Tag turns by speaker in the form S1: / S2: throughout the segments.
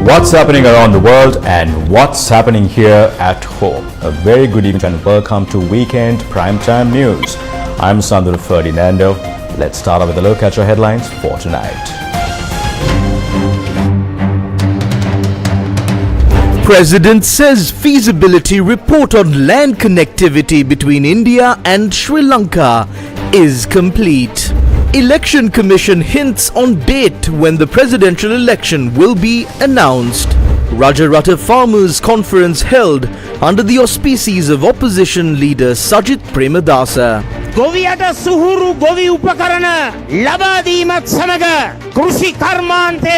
S1: What's happening around the world and what's happening here at home. A very good evening and welcome to Weekend Primetime News. I'm Sandro Ferdinando. Let's start off with a look at your headlines for tonight.
S2: President says feasibility report on land connectivity between India and Sri Lanka is complete. Election Commission hints on date when the presidential election will be announced. Rajarata Farmers Conference held under the auspices of opposition leader Sajith Premadasa.
S3: ගොවියට සුහුරු ගොවි උපකරණ ලබා දීමත් සමග කෘෂි කර්මාන්තය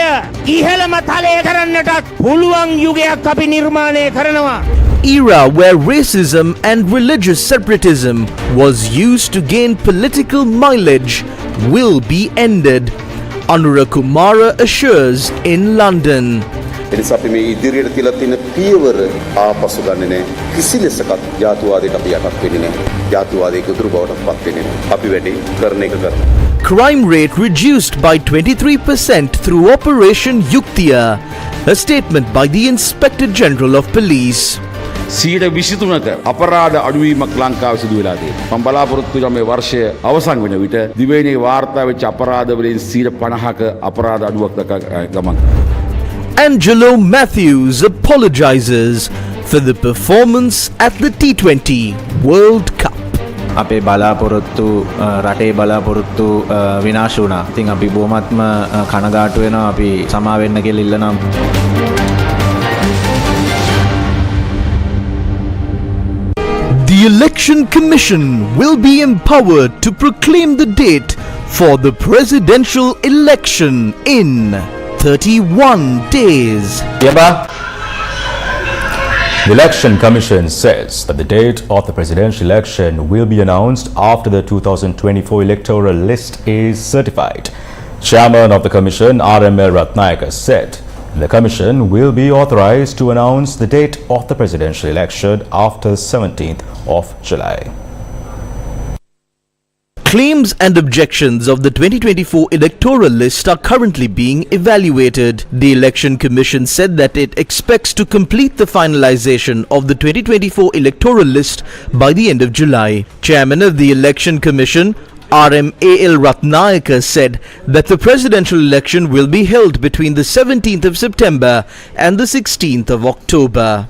S3: ඉහළම තලයේ කරන්නටත් පුළුවන් යුගයක් අපි නිර්මාණය කරනවා.
S2: Era where racism and religious separatism was used to gain political mileage will be ended, Anura Kumara assures in London.
S4: එනිසා අපි මේ ඉදිරියට තියලා තියෙන පියවර ආපසු ගන්නේ නැහැ. කිසි ලෙසකත් ජාතිවාදයට අපි යටත් වෙන්නේ නැහැ. ජාතිවාදයේ උතුරු බවට පත් වෙන්නේ නැහැ. අපි වැඩි කරන එක කරනවා.
S2: Crime rate reduced by 23% through Operation Yuktiya. A statement by the Inspector General of Police.
S5: 23ක අපරාධ අඩුවීමක් ලංකාවේ සිදු වෙලා තියෙනවා. මම බලාපොරොත්තු වෙනවා මේ වර්ෂය අවසන් වෙන විට දිවයිනේ වාර්තා වෙච්ච අපරාධ වලින් 50%ක අපරාධ අඩුවක් දක්වා ගමන්.
S2: Angelo Matthews apologizes for the performance at the T20 World Cup.
S6: අපේ බලාපොරොත්තු රටේ බලාපොරොත්තු විනාශ වුණා. ඉතින් අපි බොහොමත්ම කනගාටු වෙනවා. අපි සමා වෙන්න කියලා ඉල්ලනවා.
S2: The Election Commission will be empowered to proclaim the date for the presidential election in 31 days.
S1: The Election Commission says that the date of the presidential election will be announced after the 2024 electoral list is certified. Chairman of the Commission, R.M.L. Ratnayaka, said the Commission will be authorized to announce the date of the presidential election after 17th of July.
S2: Claims and objections of the 2024 electoral list are currently being evaluated. The Election Commission said that it expects to complete the finalization of the 2024 electoral list by the end of July. Chairman of the Election Commission, R.M.A.L. Ratnayaka, said that the presidential election will be held between the 17th of September and the 16th of October.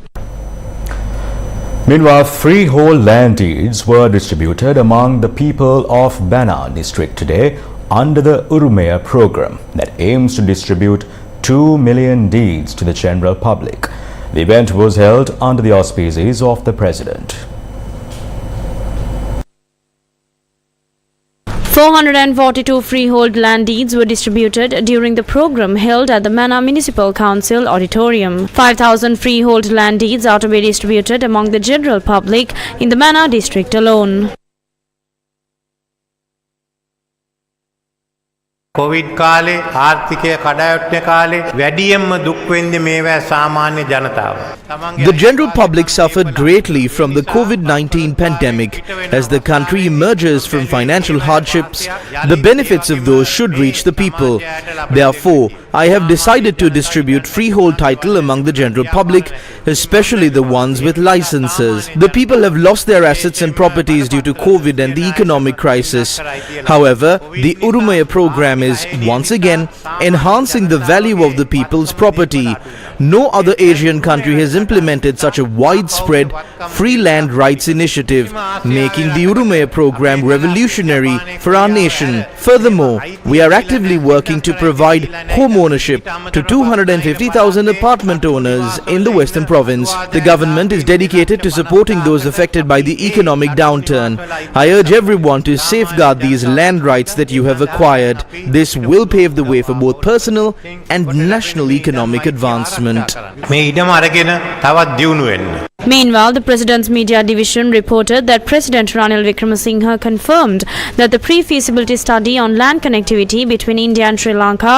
S1: Meanwhile, freehold land deeds were distributed among the people of Bana district today under the Urumaya program that aims to distribute 2 million deeds to the general public. The event was held under the auspices of the President.
S7: 442 freehold land deeds were distributed during the program held at the Mana Municipal Council Auditorium. 5,000 freehold land deeds are to be distributed among the general public in the Mana district alone.
S8: Covid කාලේ ආර්ථිකය කඩාවැටෙන කාලේ වැඩියෙන්ම දුක් වෙන්නේ මේවා සාමාන්‍ය ජනතාව.
S2: The general public suffered greatly from the COVID-19 pandemic. As the country emerges from financial hardships, the benefits of those should reach the people. Therefore, I have decided to distribute freehold title among the general public, especially the ones with licenses. The people have lost their assets and properties due to COVID and the economic crisis. However, the Urumaya program is once again enhancing the value of the people's property. No other Asian country has implemented such a widespread free land rights initiative, making the Urumaya program revolutionary for our nation. Furthermore, we are actively working to provide home ownership to 250,000 apartment owners in the Western Province. The government is dedicated to supporting those affected by the economic downturn. I urge everyone to safeguard these land rights that you have acquired. This will pave the way for both personal and national economic advancement.
S8: මේ ඉඩම අරගෙන තවත් දියුණු වෙන්න.
S7: Meanwhile, the President's Media Division reported that President Ranil Wickremesinghe confirmed that the pre-feasibility study on land connectivity between India and Sri Lanka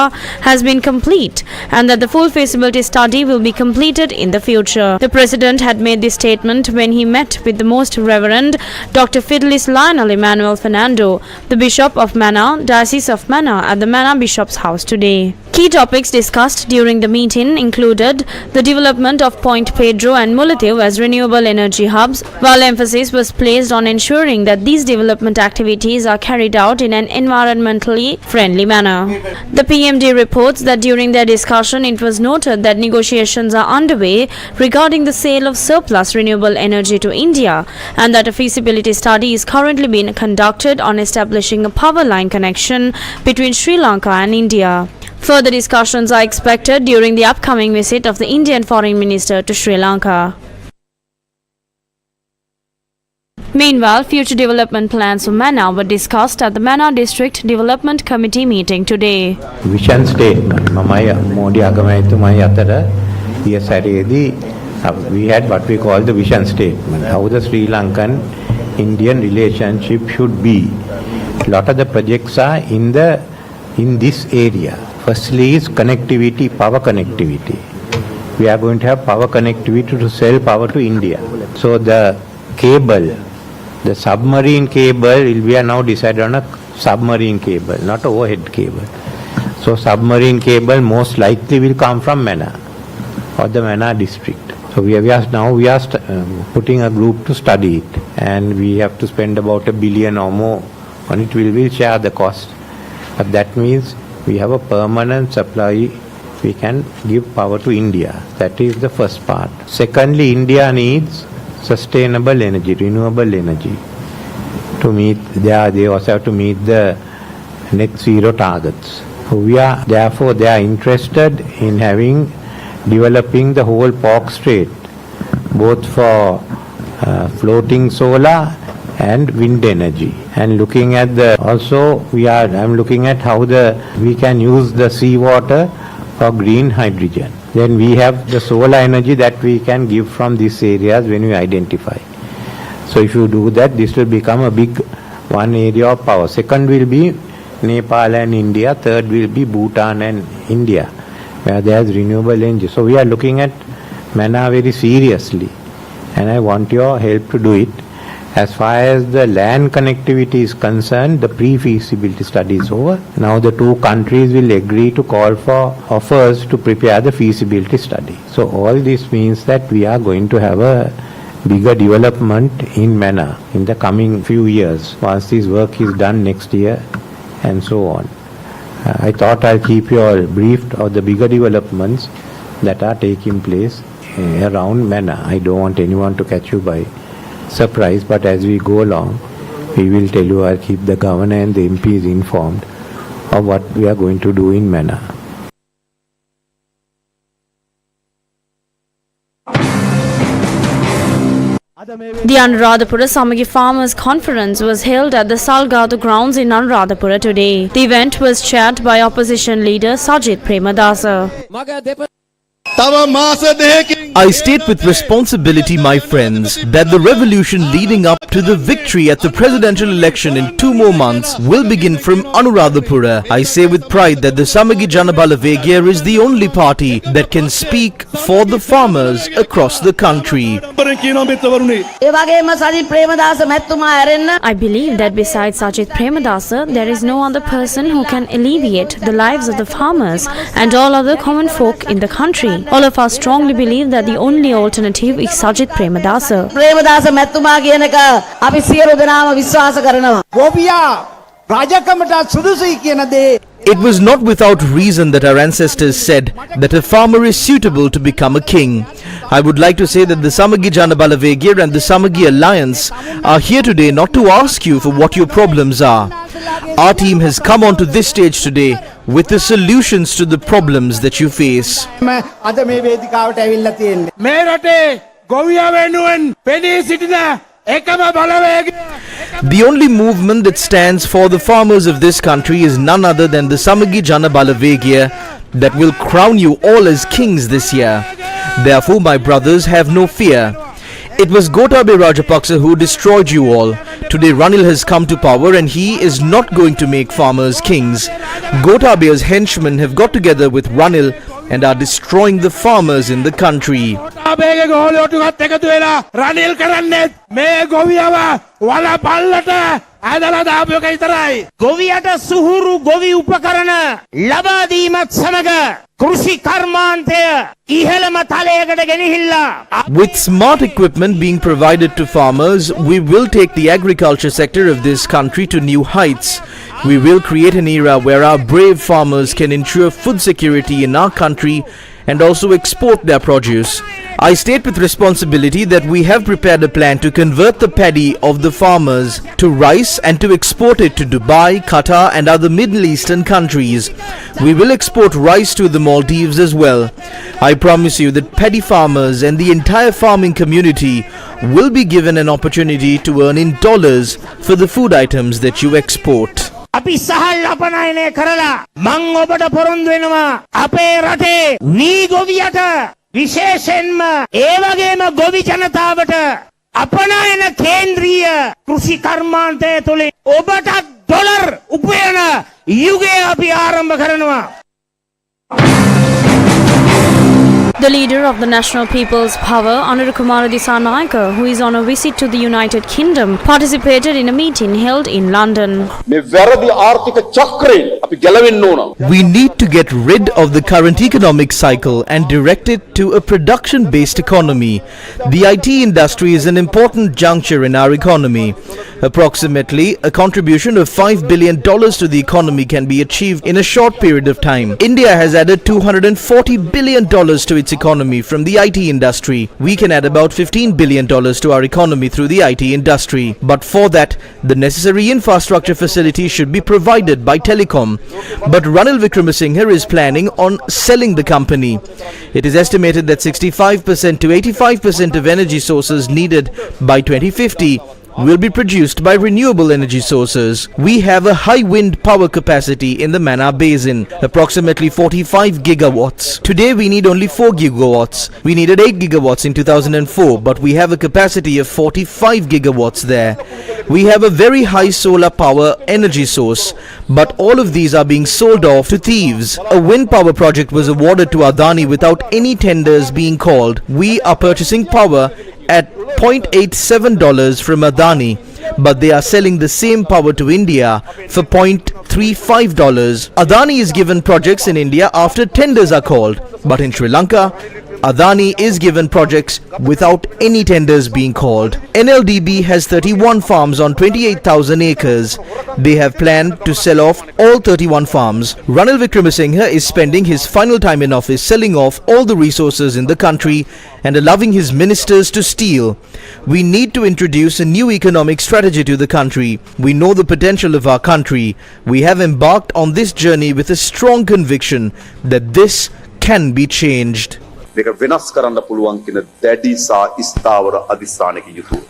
S7: has been complete and that the full feasibility study will be completed in the future. The President had made this statement when he met with the Most Reverend Dr. Fidelis Lionel Emmanuel Fernando, the Bishop of Mana, Diocese of Mana, at the Mana Bishop's house today. Key topics discussed during the meeting included the development of Point Pedro and Mulatiw as renewable energy hubs, while emphasis was placed on ensuring that these development activities are carried out in an environmentally friendly manner. The PMD reports that during their discussion it was noted that negotiations are underway regarding the sale of surplus renewable energy to India and that a feasibility study is currently being conducted on establishing a power line connection between Sri Lanka and India. Further discussions are expected during the upcoming visit of the Indian Foreign Minister to Sri Lanka. Meanwhile, future development plans for Mannar were discussed at the Mannar District Development Committee meeting today.
S9: Vision statement මමයි මෝඩි අගමැතිතුමයි අතර ඊය සැරේදී we had what we call the vision statement, how the Sri Lankan Indian relationship should be. A lot of the projects are in this area. Firstly is connectivity, power connectivity. We are going to have power connectivity to sell power to India. So the cable, the submarine cable, we are now decided on a submarine cable, not overhead cable. So submarine cable most likely will come from Mannar or the Mannar district. So we are putting a group to study it, and we have to spend about $1 billion or more on it. We will share the cost, but that means we have a permanent supply. We can give power to India. That is the first part. Secondly, India needs sustainable energy, renewable energy to meet. They also have to meet the net zero targets. So they are interested in developing the whole Pork Strait, both for floating solar and wind energy, and looking at I'm looking at how we can use the seawater for green hydrogen. Then we have the solar energy that we can give from these areas when we identify. So if you do that, this will become a big one area of power. Second will be Nepal and India. Third will be Bhutan and India, where there is renewable energy. So we are looking at Mannar very seriously, and I want your help to do it. As far as the land connectivity is concerned, the pre-feasibility study is over. Now the two countries will agree to call for offers to prepare the feasibility study. So all this means that we are going to have a bigger development in Mannar in the coming few years, once this work is done next year and so on. I thought I'll keep you all briefed of the bigger developments that are taking place around Mannar. I don't want anyone to catch you by surprise, but as we go along, we will tell you. I'll keep the governor and the MPs informed of what we are going to do in Mannar.
S7: The Anuradhapura Samagi Farmers Conference was held at the Salgadu grounds in Anuradhapura today. The event was chaired by opposition leader Sajith Premadasa.
S2: I state with responsibility, my friends, that the revolution leading up to the victory at the presidential election in 2 more months will begin from Anuradhapura. I say with pride that the Samagi Janabala Vegya is the only party that can speak for the farmers across the country.
S7: I believe that besides Sajith Premadasa, there is no other person who can alleviate the lives of the farmers and all other common folk in the country. All of us strongly believe that the only alternative is Sajith Premadasa.
S2: It was not without reason that our ancestors said that a farmer is suitable to become a king. I would like to say that the Samagi Janabala Vegya and the Samagi Alliance are here today not to ask you for what your problems are. Our team has come onto this stage today with the solutions to the problems that you face. The only movement that stands for the farmers of this country is none other than the Samagi Janabala Vegya that will crown you all as kings this year. Therefore, my brothers, have no fear. It was Gotabaya Rajapaksa who destroyed you all. Today Ranil has come to power and he is not going to make farmers kings. Gotabaya's henchmen have got together with Ranil and are destroying the farmers in the country.
S3: අපේගේ ගෝලියෝටුකත් එකතු වෙලා රනිල් කරන්නේ මේ ගොවියව වල පල්ලට ඇදලා දාපු එක විතරයි. ගොවියට සුහුරු ගොවි උපකරණ ලබා දීමත් සමග කෘෂි කර්මාන්තය ඉහළම තලයකට ගෙනහිල්ලා.
S2: With smart equipment being provided to farmers, we will take the agriculture sector of this country to new heights. We will create an era where our brave farmers can ensure food security in our country and also export their produce. I state with responsibility that we have prepared a plan to convert the paddy of the farmers to rice and to export it to Dubai, Qatar and other Middle Eastern countries. We will export rice to the Maldives as well. I promise you that paddy farmers and the entire farming community will be given an opportunity to earn in dollars for the food items that you export.
S3: අපි සහල් අපනයනය කරලා මං ඔබට පොරොන්දු වෙනවා අපේ රටේ වී ගොවියට විශේෂයෙන්ම ඒ වගේම ගොවි ජනතාවට අපනයන කේන්ද්‍රීය කෘෂි කර්මාන්තය තුලින් ඔබට ඩොලර් උපයන යුගය අපි ආරම්භ කරනවා.
S7: The leader of the National People's Power, Anurukumara Dissanayake, who is on a visit to the United Kingdom, participated in a meeting held in London.
S2: We need to get rid of the current economic cycle and direct it to a production-based economy. The IT industry is an important juncture in our economy. Approximately a contribution of $5 billion to the economy can be achieved in a short period of time. India has added $240 billion to its economy from the IT industry. We can add about $15 billion to our economy through the IT industry. But for that, the necessary infrastructure facilities should be provided by telecom. But Ranil Wickremesinghe is planning on selling the company. It is estimated that 65% to 85% of energy sources needed by 2050 will be produced by renewable energy sources. We have a high wind power capacity in the Mannar Basin, approximately 45 gigawatts. Today we need only 4 gigawatts. We needed 8 gigawatts in 2004, but we have a capacity of 45 gigawatts there. We have a very high solar power energy source, but all of these are being sold off to thieves. A wind power project was awarded to Adani without any tenders being called. We are purchasing power at $0.87 from Adani, but they are selling the same power to India for $0.35. Adani is given projects in India after tenders are called, but in Sri Lanka, Adani is given projects without any tenders being called. NLDB has 31 farms on 28,000 acres. They have planned to sell off all 31 farms. Ranil Wickremesinghe is spending his final time in office selling off all the resources in the country and allowing his ministers to steal. We need to introduce a new economic strategy to the country. We know the potential of our country. We have embarked on this journey with a strong conviction that this can be changed.
S4: මේක වෙනස් කරන්න පුළුවන් කියන දැඩි සහ ස්ථාවර අධිෂ්ඨානයක යුතුව.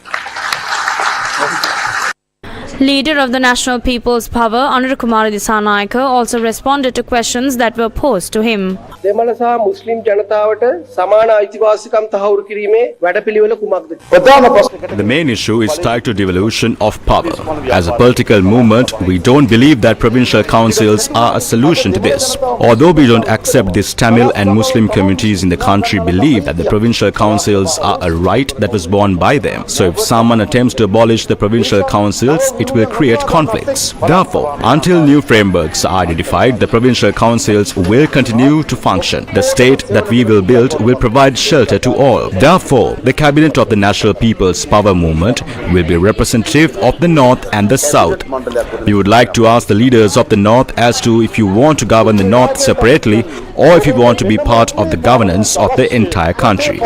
S7: Leader of the National People's Power, Anurukumara Dissanayake, also responded to questions that were posed to him.
S10: දෙමළ සහ මුස්ලිම් ජනතාවට සමාන අයිතිවාසිකම් තහවුරු කිරීමේ වැඩපිළිවෙල කුමක්ද?
S1: The main issue is tied to devolution of power. As a political movement, we don't believe that provincial councils are a solution to this. Although we don't accept this, Tamil and Muslim communities in the country believe that the provincial councils are a right that was born by them. So if someone attempts to abolish the provincial councils, it will create conflicts. Therefore, until new frameworks are identified, the provincial councils will continue to function. The state that we will build will provide shelter to all. Therefore, the cabinet of the National People's Power Movement will be representative of the North and the South. We would like to ask the leaders of the North as to if you want to govern the North separately or if you want to be part of the governance of the entire country.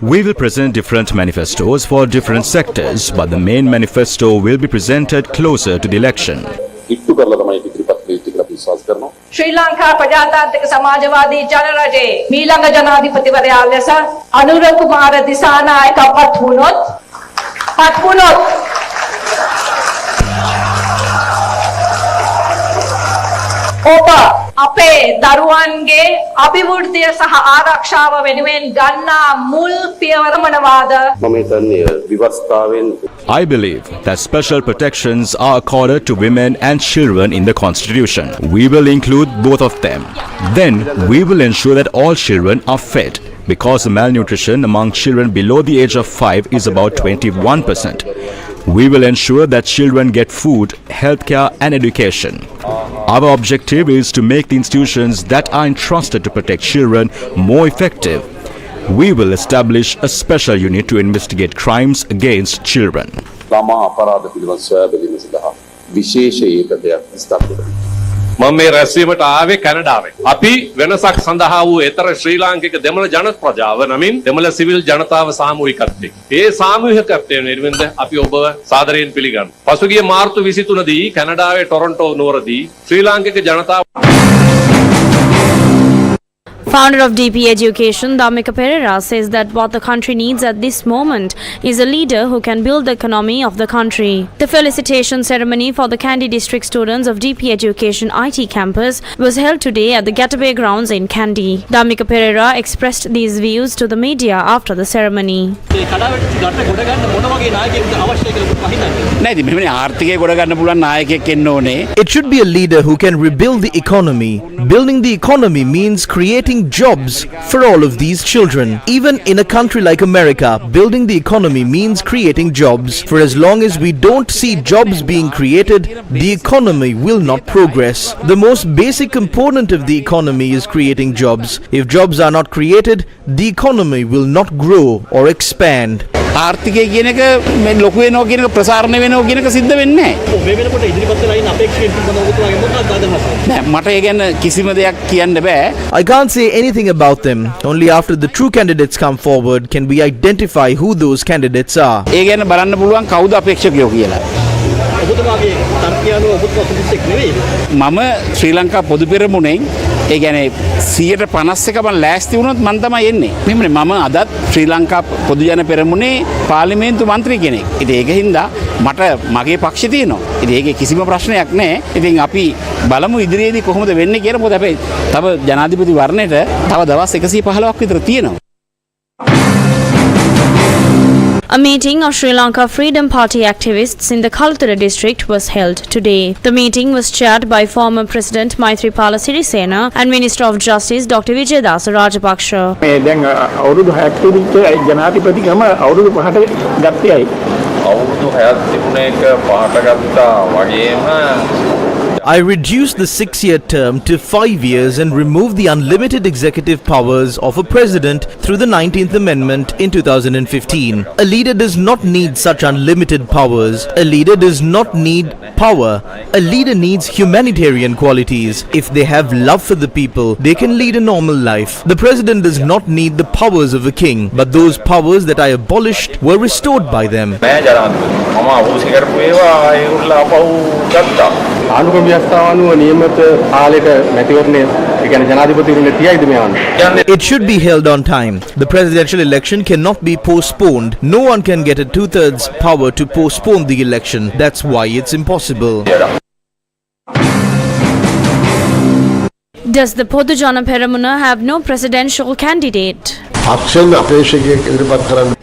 S1: We will present different manifestos for different sectors, but the main manifesto will be presented closer to the election.
S11: ශ්‍රී ලංකා ප්‍රජාතාන්ත්‍රික සමාජවාදී ජනරජයේ මීළඟ ජනාධිපතිවරයා ලෙස අනුරකුමාර දිසානායක පත් වුණොත් ඔබ අපේ දරුවන්ගේ අභිවෘද්ධිය සහ ආරක්ෂාව වෙනුවෙන් ගන්නා මුල් පියවර මොනවාද?
S4: මම හිතන්නේ විවස්ථාවෙන්
S1: I believe that special protections are accorded to women and children in the Constitution. We will include both of them. Then we will ensure that all children are fed, because malnutrition among children below the age of 5 is about 21%. We will ensure that children get food, healthcare and education. Our objective is to make the institutions that are entrusted to protect children more effective. We will establish a special unit to investigate crimes against children.
S4: ළමා අපරාධ පිළිබඳ සොයා බැලීම සඳහා විශේෂ ඒකකයක් ස්ථාපිත කරනවා.
S12: මම මේ රැස්වීමට ආවේ කැනඩාවෙන්. අපි වෙනසක් සඳහා වූ ඊතර ශ්‍රී ලාංකික දෙමළ ජන ප්‍රජාව නමින් දෙමළ සිවිල් ජනතාව සාමූහිකත්වයේ. ඒ සාමූහිකත්වය වෙනුවෙන්ද අපි ඔබව සාදරයෙන් පිළිගන්නවා. පසුගිය මාර්තු 23 දී කැනඩාවේ ටොරොන්ටෝ නුවරදී ශ්‍රී ලාංකික ජනතාව
S7: Founder of DP Education, Dhammika Perera, says that what the country needs at this moment is a leader who can build the economy of the country. The felicitation ceremony for the Kandy district students of DP Education IT campus was held today at the Gataway grounds in Kandy. Dhammika Perera expressed these views to the media after the ceremony.
S2: It should be a leader who can rebuild the economy. Building the economy means creating jobs for all of these children. Even in a country like America, building the economy means creating jobs. For as long as we don't see jobs being created, the economy will not progress. The most basic component of the economy is creating jobs. If jobs are not created, the economy will not grow or expand.
S12: ආර්ථිකය කියන එක මේ ලොකු වෙනවා කියන එක ප්‍රසාරණය වෙනවා කියන එක සිද්ධ වෙන්නේ නැහැ. මේ වෙනකොට ඉදිරිපත් වෙලා ඉන්න අපේක්ෂකයන් පිළිබඳව ඔබතුමාගේ මොකක්ද අදහස? නෑ මට ඒ ගැන කිසිම දෙයක් කියන්න බෑ.
S2: I can't say anything about them. Only after the true candidates come forward can we identify who those candidates are.
S12: ඒ ගැන බලන්න පුළුවන් කවුද අපේක්ෂකයෝ කියලා.
S2: ඔබතුමාගේ තර්කය අනුව ඔබතුමා සුදුසුෙක් නෙවෙයි.
S12: මම ශ්‍රී ලංකා පොදු පෙරමුණෙන් ඒ කියන්නේ 151ක් මම ලෑස්ති වුණොත් මම තමයි එන්නේ. මෙහෙමනේ මම අදත් ශ්‍රී ලංකා පොදු ජන පෙරමුණේ පාර්ලිමේන්තු මන්ත්‍රී කෙනෙක්. ඉතින් ඒකින්ද මට මගේ පක්ෂය තියෙනවා. ඉතින් ඒකේ කිසිම ප්‍රශ්නයක් නැහැ. ඉතින් අපි බලමු ඉදිරියේදී කොහොමද වෙන්නේ කියලා. මොකද අපි තව ජනාධිපති වර්ණයට තව දවස් 115ක් විතර තියෙනවා.
S7: A meeting of Sri Lanka Freedom Party activists in the Kalutara district was held today. The meeting was chaired by former President Maithripala Sirisena and Minister of Justice Dr. Vijayadasa Rajapaksa.
S13: දැන් අවුරුදු 6ක් තිබිච්ච ජනාධිපතිකම අවුරුදු 5ට ගත්තයි.
S12: අවුරුදු 6ක් තිබුණ එක 5ට ගත්තා වගේම
S2: I reduced the 6-year term to 5 years and removed the unlimited executive powers of a president through the 19th Amendment in 2015. A leader does not need such unlimited powers. A leader does not need power. A leader needs humanitarian qualities. If they have love for the people, they can lead a normal life. The president does not need the powers of a king, but those powers that I abolished were restored by them.
S13: ආණ්ඩුක්‍රම ව්‍යවස්ථාව අනුව නියමිත කාලෙට මැතිවරණය ඒ කියන්නේ ජනාධිපතිවරුන්ගේ තියයිද මේ ආණ්ඩුව?
S2: It should be held on time. The presidential election cannot be postponed. No one can get a 2/3 power to postpone the election. That's why it's impossible.
S7: Does the Podu Jana Peramuna have no presidential candidate?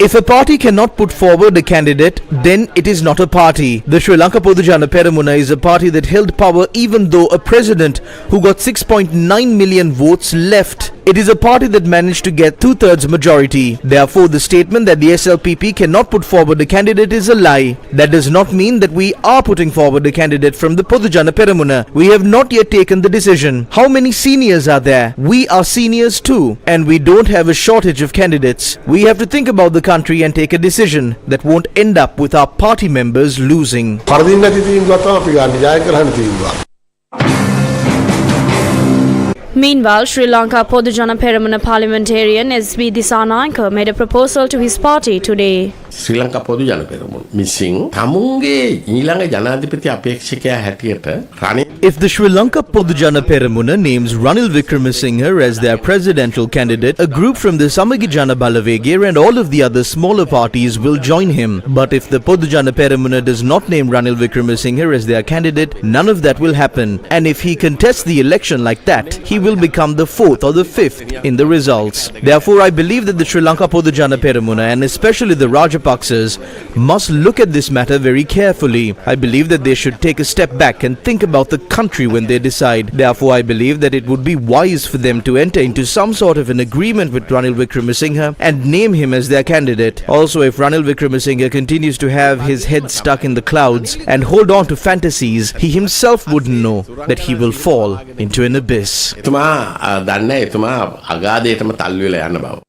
S2: If a party cannot put forward a candidate, then it is not a party. The Sri Lanka Podu Jana Peramuna is a party that held power even though a president who got 6.9 million votes left. It is a party that managed to get 2/3 majority. Therefore, the statement that the SLPP cannot put forward a candidate is a lie. That does not mean that we are putting forward a candidate from the Podu Jana Peramuna. We have not yet taken the decision. How many seniors are there? We are seniors too, and we don't have a shortage of candidates. We have to think about the country and take a decision that won't end up with our party members losing.
S7: Meanwhile, Sri Lanka Podu Jana Peramuna parliamentarian S.B. Disanayake made a proposal to his party today.
S14: ශ්‍රී ලංකා පොදු ජන පෙරමුණ මිසින් තමුන්ගේ ඊළඟ ජනාධිපති අපේක්ෂකයා හැටියට Ranil
S2: If the Sri Lanka Podujana Peramuna names Ranil Wickremesinghe as their presidential candidate, a group from the Samagijana Balavegir and all of the other smaller parties will join him. But if the Podujana Peramuna does not name Ranil Wickremesinghe as their candidate, none of that will happen. And if he contests the election like that, he will become the fourth or the fifth in the results. Therefore, I believe that the Sri Lanka Podujana Peramuna and especially the Rajapaksas must look at this matter very carefully. I believe that they should take a step back and think about the country when they decide. Therefore, I believe that it would be wise for them to enter into some sort of an agreement with Ranil Wickremesinghe and name him as their candidate. Also, if Ranil Wickremesinghe continues to have his head stuck in the clouds and hold on to fantasies, he himself wouldn't know that he will fall into an abyss.
S14: එතුමා දන්නේ එතුමා අගාධයටම තල්ලු වෙලා යන බව.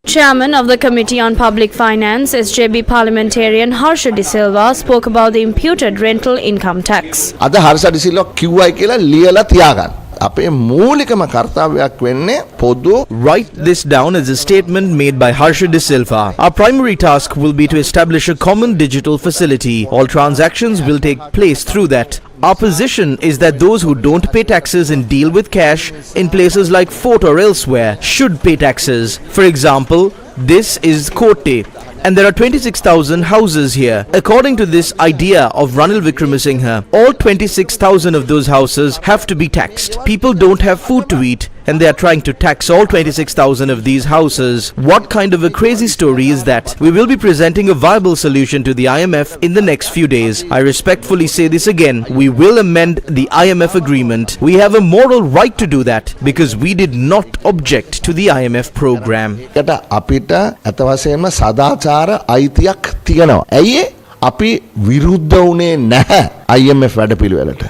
S7: Chairman of the Committee on Public Finance, SJB parliamentarian Harsha De Silva spoke about the imputed rental income tax.
S15: අද Harsha D Silva කිව්වයි කියලා ලියලා තියාගන්න. අපේ මූලිකම කාර්යයක් වෙන්නේ පොදු.
S2: Write this down as a statement made by Harsha De Silva. Our primary task will be to establish a common digital facility. All transactions will take place through that. Our position is that those who don't pay taxes and deal with cash in places like Fort or elsewhere should pay taxes. For example, this is Kotte, and there are 26,000 houses here. According to this idea of Ranil Wickremesinghe, all 26,000 of those houses have to be taxed. People don't have food to eat, and they are trying to tax all 26,000 of these houses. What kind of a crazy story is that? We will be presenting a viable solution to the IMF in the next few days. I respectfully say this again. We will amend the IMF agreement. We have a moral right to do that because we did not object to the IMF program.
S15: අපිට අත වශයෙන්ම සදාචාර අයිතියක් තියෙනවා. ඇයි අපි විරුද්ධ වුණේ නැහැ IMF වැඩපිළිවෙලට.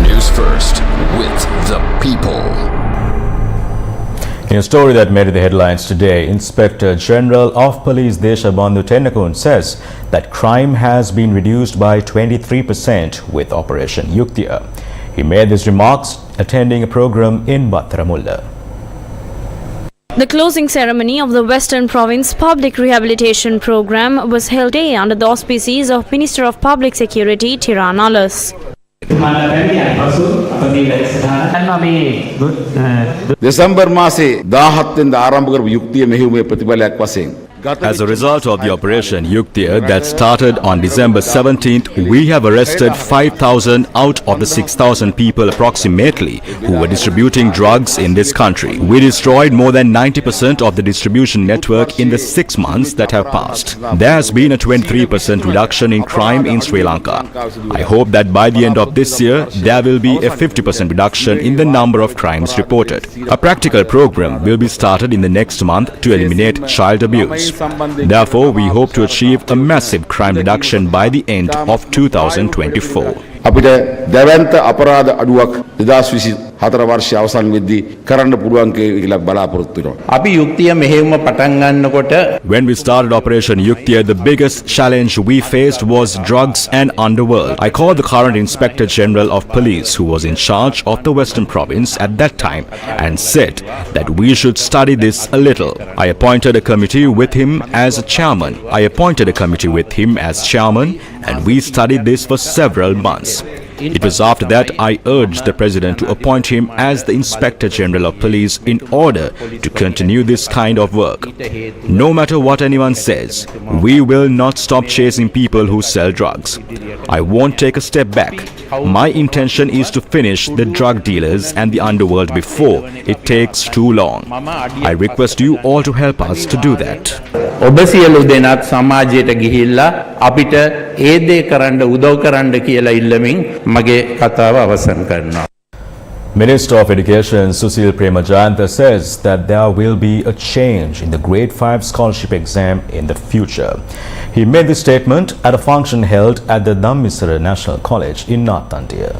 S16: Newsfirst with the people.
S1: In a story that made the headlines today, Inspector General of Police Deshabandhu Tennakun says that crime has been reduced by 23% with Operation Yuktiya. He made these remarks attending a program in Battaramulla.
S7: The closing ceremony of the Western Province Public Rehabilitation Program was held today under the auspices of Minister of Public Security Tiran Alas.
S5: December මාසේ 17 වෙනිදා ආරම්භ කරපු යුක්තිය මෙහෙයුමේ ප්‍රතිඵලයක් වශයෙන්
S1: As a result of the Operation Yuktiya that started on December 17th, we have arrested 5,000 out of the 6,000 people approximately who were distributing drugs in this country. We destroyed more than 90% of the distribution network in the 6 months that have passed. There has been a 23% reduction in crime in Sri Lanka. I hope that by the end of this year, there will be a 50% reduction in the number of crimes reported. A practical program will be started in the next month to eliminate child abuse. Therefore, we hope to achieve a massive crime reduction by the end of 2024.
S5: අපිට දැවැන්ත අපරාධ අඩුවක් 2024 වර්ෂය අවසන් වෙද්දී කරන්න පුළුවන් කියලා බලාපොරොත්තු වෙනවා.
S9: අපි යුක්තිය මෙහෙයුම පටන් ගන්නකොට
S1: When we started Operation Yuktiya, the biggest challenge we faced was drugs and underworld. I called the current Inspector General of Police, who was in charge of the Western Province at that time, and said that we should study this a little. I appointed a committee with him as chairman, and we studied this for several months. It was after that I urged the President to appoint him as the Inspector General of Police in order to continue this kind of work. No matter what anyone says, we will not stop chasing people who sell drugs. I won't take a step back. My intention is to finish the drug dealers and the underworld before it takes too long. I request you all to help us to do that.
S9: ඔබ සියලු දෙනාත් සමාජයට ගිහිල්ලා අපිට ඒ දේ කරන්න උදව් කරන්න කියලා ඉල්ලමින් මගේ කතාව අවසන් කරනවා.
S1: Minister of Education Susil Premajayantha says that there will be a change in the Grade 5 scholarship exam in the future. He made this statement at a function held at the Dhammisara National College in Nathandiya.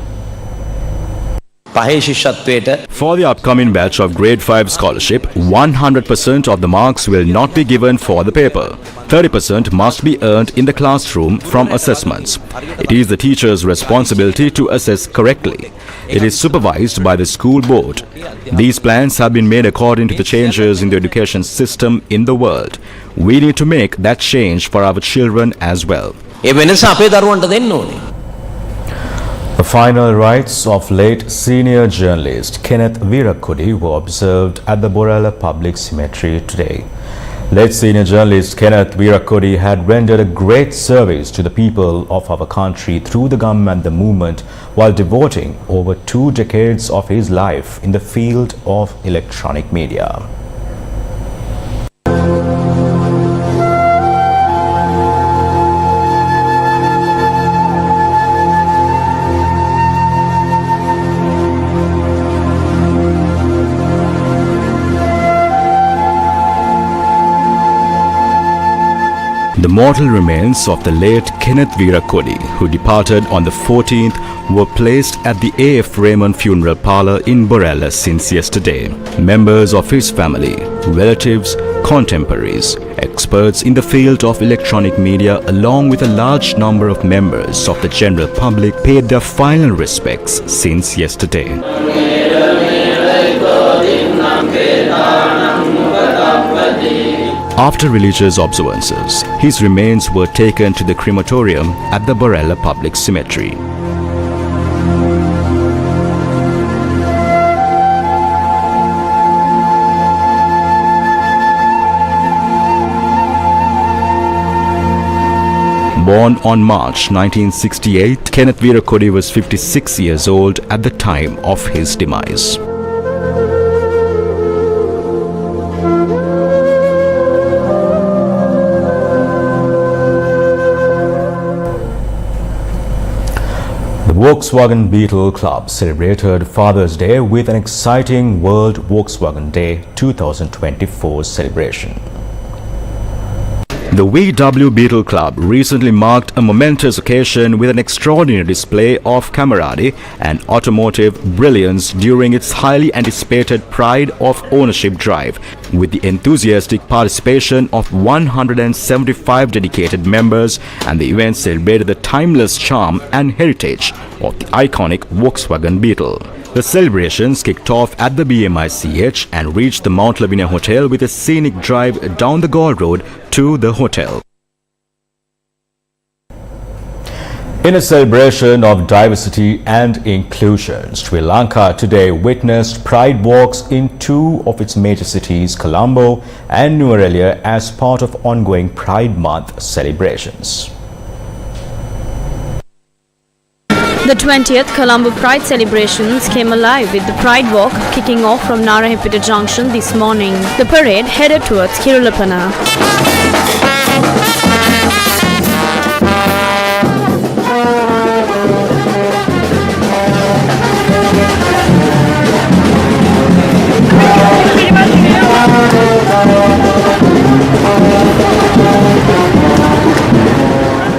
S1: For the upcoming batch of Grade 5 scholarship, 100% of the marks will not be given for the paper. 30% must be earned in the classroom from assessments. It is the teacher's responsibility to assess correctly. It is supervised by the school board. These plans have been made according to the changes in the education system in the world. We need to make that change for our children as well. The final rites of late senior journalist Kenneth Virakudi were observed at the Borella Public Cemetery today. Late senior journalist Kenneth Virakudi had rendered a great service to the people of our country through the government and the movement while devoting over 2 decades of his life in the field of electronic media. The mortal remains of the late Kenneth Virakudi, who departed on the 14th, were placed at the A.F. Raymond Funeral Parlour in Borella since yesterday. Members of his family, relatives, contemporaries, experts in the field of electronic media, along with a large number of members of the general public, paid their final respects since yesterday. After religious observances, his remains were taken to the crematorium at the Borella Public Cemetery. Born on March 1968, Kenneth Virakudi was 56 years old at the time of his demise. The Volkswagen Beetle Club celebrated Father's Day with an exciting World Volkswagen Day 2024 celebration. The VW Beetle Club recently marked a momentous occasion with an extraordinary display of camaraderie and automotive brilliance during its highly anticipated Pride of Ownership drive, with the enthusiastic participation of 175 dedicated members, and the event celebrated the timeless charm and heritage of the iconic Volkswagen Beetle. The celebrations kicked off at the BMICH and reached the Mount Lavinia Hotel with a scenic drive down the Gaul Road to the hotel. In a celebration of diversity and inclusion, Sri Lanka today witnessed pride walks in 2 of its major cities, Colombo and Nuwara, as part of ongoing Pride Month celebrations.
S7: The 20th Colombo Pride celebrations came alive with the Pride Walk kicking off from Narahipita Junction this morning. The parade headed towards Kirulapana.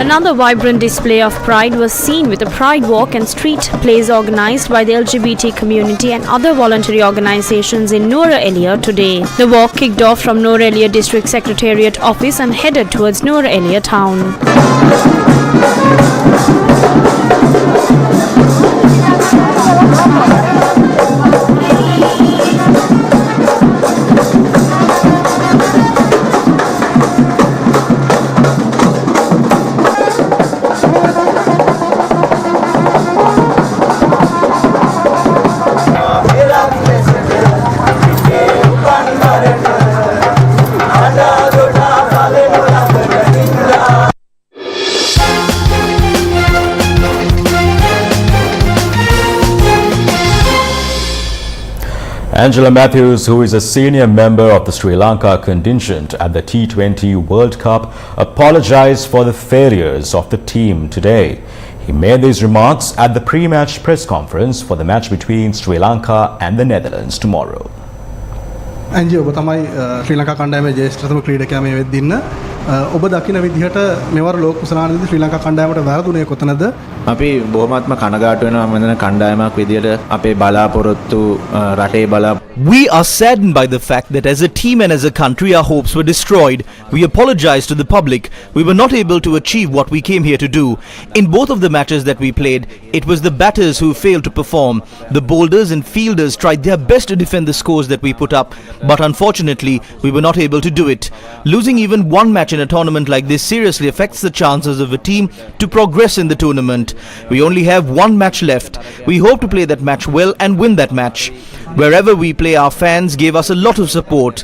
S7: Another vibrant display of pride was seen with a pride walk and street plays organized by the LGBT community and other voluntary organizations in Nuwara today. The walk kicked off from Nuwara District Secretariat office and headed towards Nuwara town.
S1: Angela Matthews, who is a senior member of the Sri Lanka contingent at the T20 World Cup, apologized for the failures of the team today. He made these remarks at the pre-match press conference for the match between Sri Lanka and the Netherlands tomorrow.
S17: Angie, ඔබ තමයි ශ්‍රී ලංකා කණ්ඩායමේ ජ්‍යෙෂ්ඨතම ක්‍රීඩකයා මේ වෙද්දින්න ඔබ දකින විදිහට මෙවර ලෝක කුසලානේදී ශ්‍රී ලංකා කණ්ඩායමට වැරදුනේ කොතනද?
S6: අපි බොහොමත්ම කනගාටු වෙනවා මෙන්න කණ්ඩායමක් විදිහට අපේ බලාපොරොත්තු රටේ
S2: We are saddened by the fact that as a team and as a country our hopes were destroyed. We apologize to the public. We were not able to achieve what we came here to do. In both of the matches that we played, it was the batters who failed to perform. The bowlers and fielders tried their best to defend the scores that we put up, but unfortunately we were not able to do it. Losing even one match in a tournament like this seriously affects the chances of a team to progress in the tournament. We only have one match left. We hope to play that match well and win that match. Wherever we play, our fans gave us a lot of support.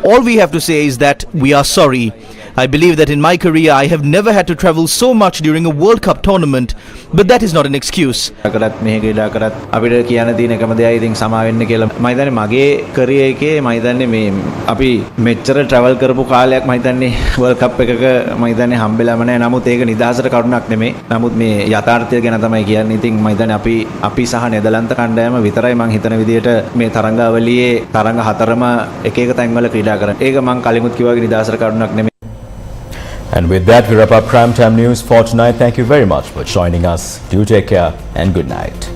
S2: All we have to say is that we are sorry. I believe that in my career I have never had to travel so much during a World Cup tournament, but that is not an excuse.
S6: කරත් මෙහෙ ක්‍රීඩා කරත් අපිට කියන්න තියෙන එකම දෙයයි ඉතින් සමා වෙන්න කියලා මම හිතන්නේ මගේ කරියර් එකේ මම හිතන්නේ මේ අපි මෙච්චර ට්‍රැවල් කරපු කාලයක් මම හිතන්නේ World Cup එකක මම හිතන්නේ හම්බෙලාම නැහැ. නමුත් ඒක නිදහසට කරුණක් නෙමෙයි. නමුත් මේ යථාර්ථය ගැන තමයි කියන්නේ. ඉතින් මම හිතන්නේ අපි සහ නෙදර්ලන්ත කණ්ඩායම විතරයි මම හිතන විදිහට මේ තරංගාවලියේ තරංග හතරම එක එක තැන්වල ක්‍රීඩා කරන්නේ. ඒක මම කලිමුත් කිව්වා වගේ නිදහසට කරුණක් නෙමෙයි.
S1: And with that, we wrap up Primetime News for tonight. Thank you very much for joining us. Do take care and good night.